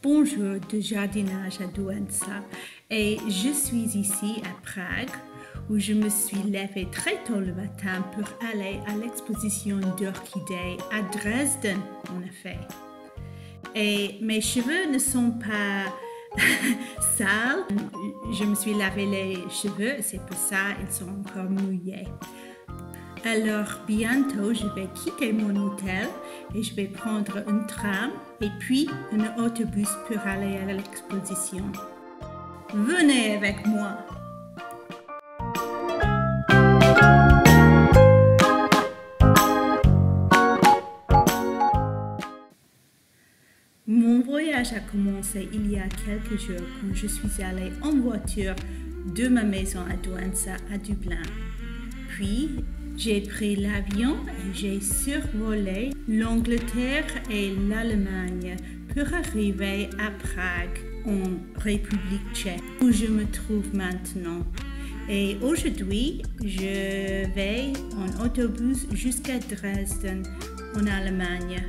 Bonjour de jardinage à Douentza et je suis ici à Prague où je me suis levée très tôt le matin pour aller à l'exposition d'orchidées à Dresden en effet. Et mes cheveux ne sont pas sales, je me suis lavé les cheveux, c'est pour ça ils sont encore mouillés. Alors bientôt je vais quitter mon hôtel et je vais prendre un tram et puis un autobus pour aller à l'exposition. Venez avec moi! Mon voyage a commencé il y a quelques jours quand je suis allée en voiture de ma maison à Douentza à Dublin. Puis, j'ai pris l'avion et j'ai survolé l'Angleterre et l'Allemagne pour arriver à Prague, en République tchèque, où je me trouve maintenant. Et aujourd'hui, je vais en autobus jusqu'à Dresden, en Allemagne.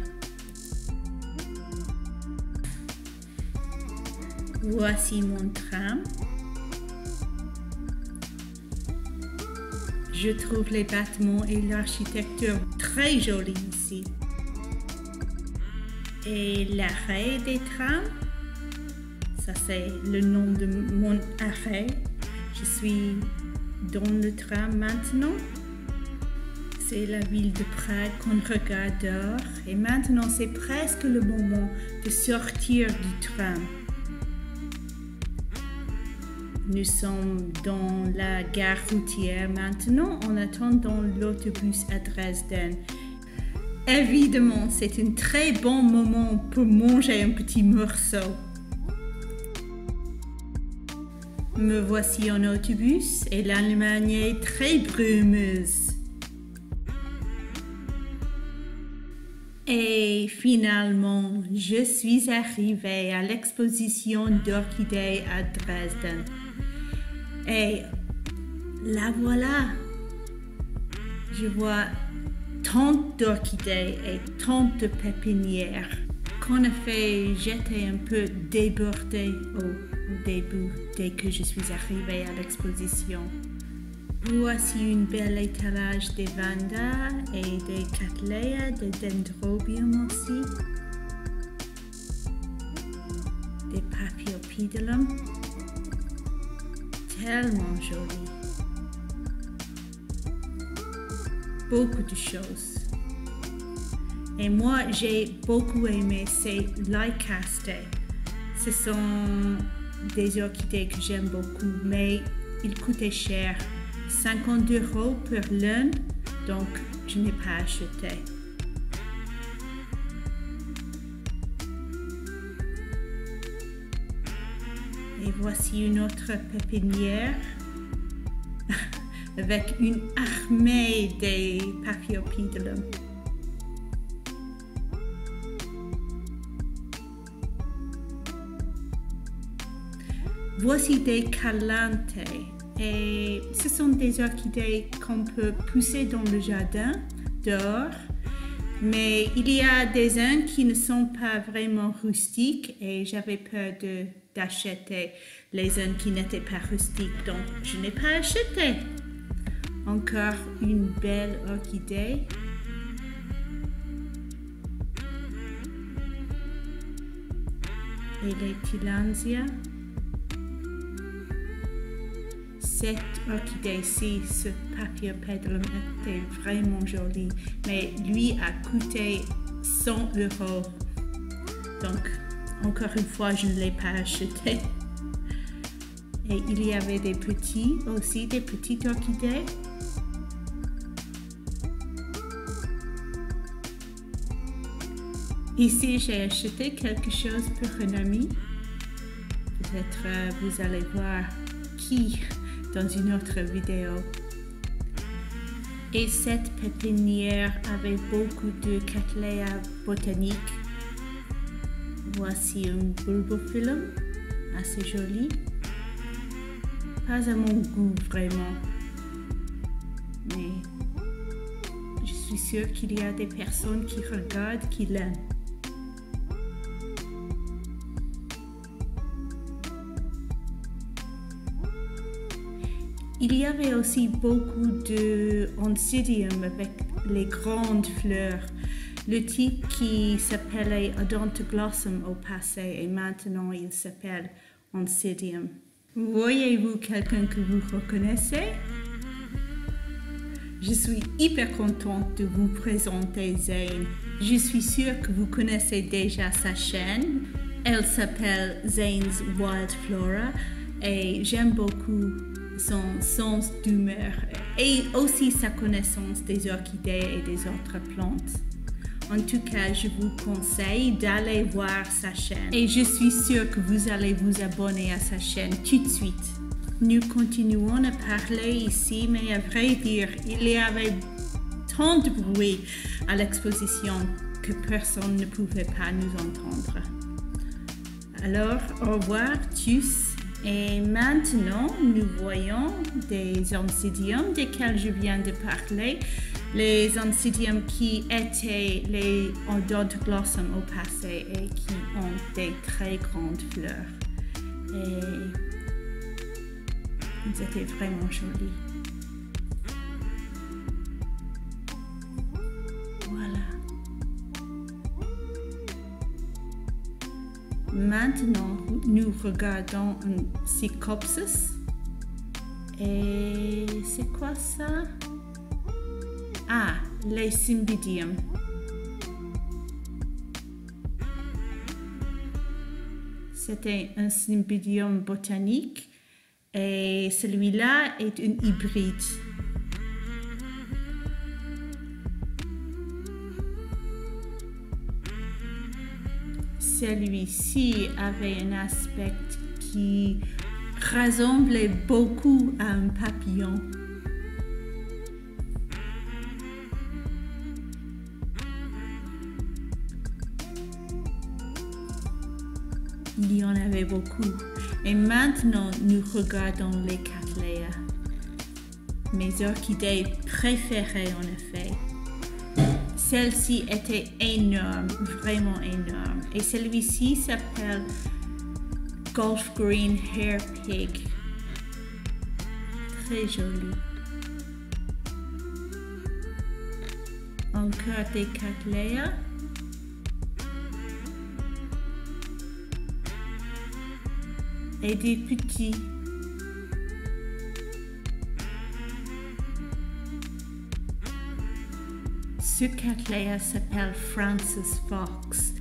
Voici mon tram. Je trouve les bâtiments et l'architecture très jolis ici. Et l'arrêt des trams, ça c'est le nom de mon arrêt. Je suis dans le tram maintenant. C'est la ville de Prague qu'on regarde dehors. Et maintenant c'est presque le moment de sortir du tram. Nous sommes dans la gare routière maintenant en attendant l'autobus à Dresden. Évidemment, c'est un très bon moment pour manger un petit morceau. Me voici en autobus et l'Allemagne est très brumeuse. Et finalement, je suis arrivée à l'exposition d'orchidées à Dresden. Et la voilà. Je vois tant d'orchidées et tant de pépinières qu'en effet, j'étais un peu débordée au début, dès que je suis arrivée à l'exposition. Voici une belle étalage des Vanda et des Cattleya, des Dendrobium aussi, des Paphiopedilum, tellement joli. Beaucoup de choses. Et moi, j'ai beaucoup aimé ces Lycastae. Ce sont des orchidées que j'aime beaucoup, mais ils coûtaient cher. 50 € pour l'un, donc je n'ai pas acheté. Et voici une autre pépinière avec une armée des Paphiopedilum. Voici des Calanthe. Et ce sont des orchidées qu'on peut pousser dans le jardin, dehors. Mais il y a des uns qui ne sont pas vraiment rustiques et j'avais peur d'acheter les uns qui n'étaient pas rustiques. Donc, je n'ai pas acheté. Encore une belle orchidée. Et les Tillandsia. Cette orchidée-ci, ce Paphiopedilum était vraiment joli, mais lui a coûté 100 €. Donc, encore une fois, je ne l'ai pas acheté. Et il y avait des petits aussi, des petites orchidées. Ici, j'ai acheté quelque chose pour un ami. Peut-être vous allez voir qui dans une autre vidéo. Et cette pépinière avait beaucoup de Cattleya botaniques. Voici un Bulbophyllum, assez joli. Pas à mon goût vraiment, mais je suis sûre qu'il y a des personnes qui regardent, qui l'aiment. Il y avait aussi beaucoup de Oncidium avec les grandes fleurs. Le type qui s'appelait Odontoglossum au passé et maintenant il s'appelle Oncidium. Voyez-vous quelqu'un que vous reconnaissez? Je suis hyper contente de vous présenter Zane. Je suis sûre que vous connaissez déjà sa chaîne. Elle s'appelle Zane's Wild Flora et j'aime beaucoup son sens d'humeur et aussi sa connaissance des orchidées et des autres plantes. En tout cas, je vous conseille d'aller voir sa chaîne et je suis sûre que vous allez vous abonner à sa chaîne tout de suite. Nous continuons à parler ici, mais à vrai dire, il y avait tant de bruit à l'exposition que personne ne pouvait pas nous entendre. Alors, au revoir tous. Et maintenant, nous voyons des Oncidiums desquels je viens de parler. Les Oncidiums qui étaient les Odontoglossum au passé et qui ont des très grandes fleurs. Et ils étaient vraiment jolis. Voilà. Maintenant, nous regardons un Psychopsis. Et c'est quoi ça? Ah, les Cymbidium. C'était un Cymbidium botanique et celui-là est un hybride. Celui-ci avait un aspect qui ressemblait beaucoup à un papillon. Il y en avait beaucoup. Et maintenant, nous regardons les Cattleya. Mes orchidées préférées, en effet. Celle-ci était énorme, vraiment énorme. Et celui-ci s'appelle Gulf Green Hair Pig. Très joli. Encore des Cattleya. Et des petits. Ce Cattleya s'appelle Francis Fox.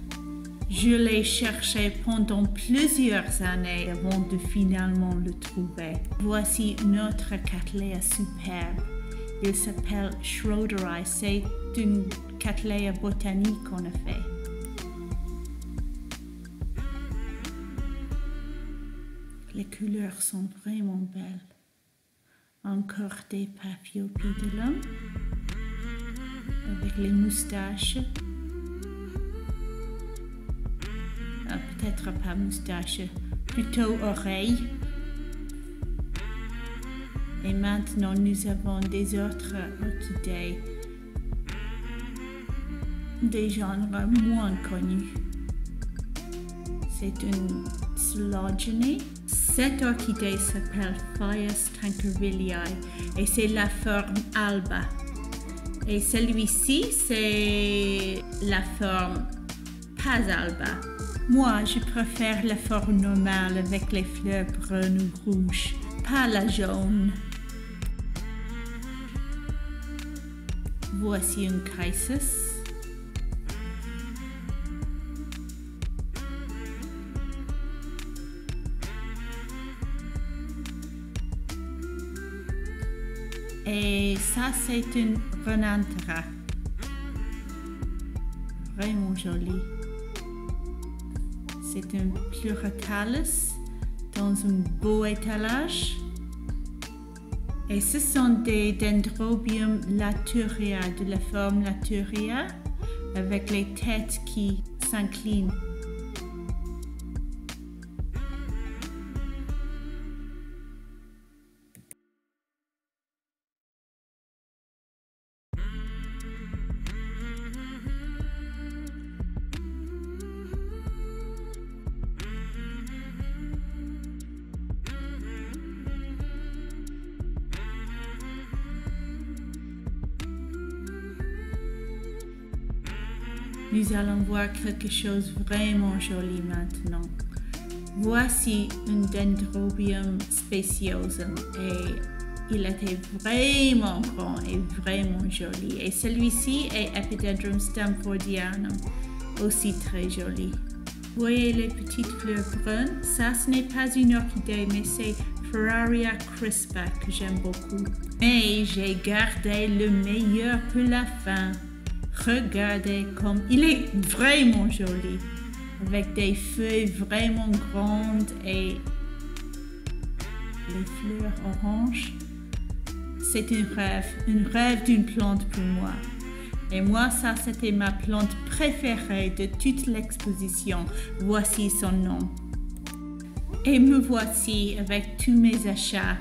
Je l'ai cherché pendant plusieurs années avant de finalement le trouver. Voici une autre Cattleya superbe. Il s'appelle Schroederi. C'est une Cattleya botanique en effet. Les couleurs sont vraiment belles. Encore des Paphiopedilum avec les moustaches. Ah, peut-être pas moustaches, plutôt oreilles. Et maintenant, nous avons des autres orchidées, des genres moins connus. C'est une Coleogyne. Cette orchidée s'appelle Phaeus tankervillii et c'est la forme alba. Et celui-ci, c'est la forme pas alba. Moi, je préfère la forme normale avec les fleurs brunes ou rouges, pas la jaune. Voici un Chrysis. Et ça, c'est une Renanthera. Vraiment joli. C'est un Pleurothallus dans un beau étalage. Et ce sont des Dendrobium laturea, de la forme laturea, avec les têtes qui s'inclinent. Nous allons voir quelque chose vraiment joli maintenant. Voici un Dendrobium speciosum et il était vraiment grand et vraiment joli. Et celui-ci est Epidendrum stamfordianum, aussi très joli. Voyez les petites fleurs brunes? Ça, ce n'est pas une orchidée, mais c'est Ferraria crispa que j'aime beaucoup. Mais j'ai gardé le meilleur pour la fin. Regardez comme il est vraiment joli, avec des feuilles vraiment grandes et les fleurs oranges. C'est un rêve d'une plante pour moi. Et moi, ça, c'était ma plante préférée de toute l'exposition. Voici son nom. Et me voici avec tous mes achats.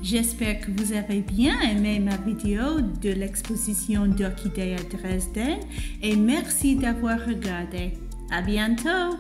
J'espère que vous avez bien aimé ma vidéo de l'exposition d'orchidées à Dresden et merci d'avoir regardé. À bientôt!